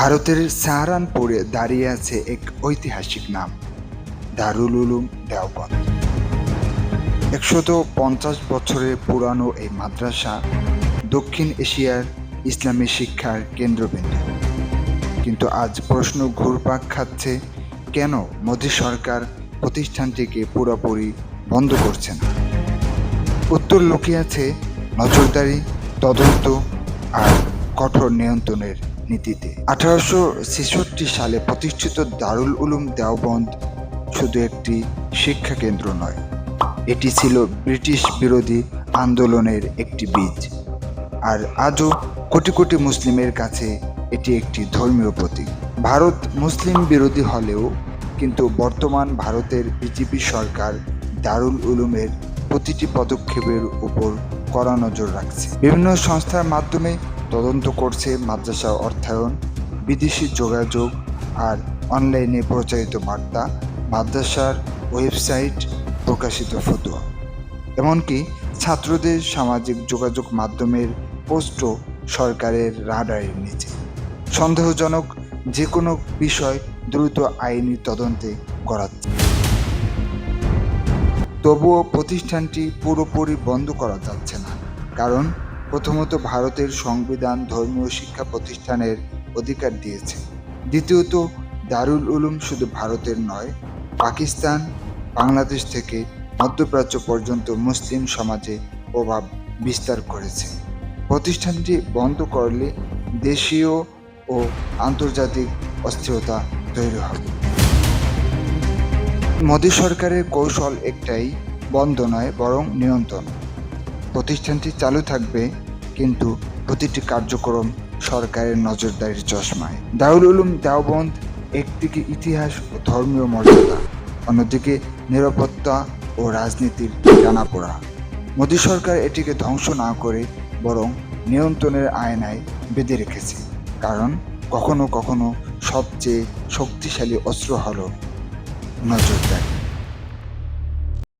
ভারতের সাহারানপুরে দাঁড়িয়ে আছে এক ঐতিহাসিক নাম, দারুল উলুম দেওবন্দ। 150 বছরের পুরানো এই মাদ্রাসা দক্ষিণ এশিয়ার ইসলামী শিক্ষার কেন্দ্রবিন্দু। কিন্তু আজ প্রশ্ন ঘুরপাক খাচ্ছে, কেন মোদী সরকার প্রতিষ্ঠানটিকে পুরোপুরি বন্ধ করছে না? উত্তর লুকিয়ে আছে নজরদারি, তদন্ত আর কঠোর নিয়ন্ত্রণের নীতিতে। 1866 সালে প্রতিষ্ঠিত দারুল উলুম দেওবন্দ শুধু একটি শিক্ষা কেন্দ্র নয়, এটি ছিল ব্রিটিশ বিরোধী আন্দোলনের একটি বীজ। আর আজও কোটি কোটি মুসলিমের কাছে এটি একটি ধর্মীয় প্রতীক। ভারত মুসলিম বিরোধী হলেও কিন্তু বর্তমান ভারতের বিজেপি সরকার দারুল উলুমের প্রতিটি পদক্ষেপের উপর কড়া নজর রাখছে। বিভিন্ন সংস্থার মাধ্যমে তদন্ত করছে মাদ্রাসা অর্থায়ন, বিদেশি যোগাযোগ আর অনলাইনে প্রচারিত বার্তা, মাদ্রাসার ওয়েবসাইট, প্রকাশিত ফতোয়া, এমনকি ছাত্রদের সামাজিক যোগাযোগ মাধ্যমের পোস্টও সরকারের রাডারের নিচে। সন্দেহজনক যে কোনো বিষয় দ্রুত আইনি তদন্তে করাচ্ছে। তবুও প্রতিষ্ঠানটি পুরোপুরি বন্ধ করা যাচ্ছে না, কারণ প্রথমত ভারতের সংবিধান ধর্মীয় শিক্ষা প্রতিষ্ঠানের অধিকার দিয়েছে। দ্বিতীয়ত দারুল উলুম শুধু ভারতের নয়, পাকিস্তান, বাংলাদেশ থেকে মধ্যপ্রাচ্য পর্যন্ত মুসলিম সমাজে প্রভাব বিস্তার করেছে। প্রতিষ্ঠানটি বন্ধ করলে দেশীয় ও আন্তর্জাতিক অস্থিরতা তৈরি হবে। মোদী সরকারের কৌশল একটাই, বন্ধ নয় বরং নিয়ন্ত্রণ। প্রতিষ্ঠানটি চালু থাকবে, কিন্তু প্রতিটি কার্যক্রম সরকারের নজরদারির চশমায়। দারুল উলুম দেওবন্দ একদিকে ইতিহাস ও ধর্মীয় মর্যাদা, অন্যদিকে নিরাপত্তা ও রাজনীতির টানাপোড়া। মোদী সরকার এটিকে ধ্বংস না করে বরং নিয়ন্ত্রণের আয়নায় বেঁধে রেখেছে, কারণ কখনো কখনো সবচেয়ে শক্তিশালী অস্ত্র হলো নজরদারি।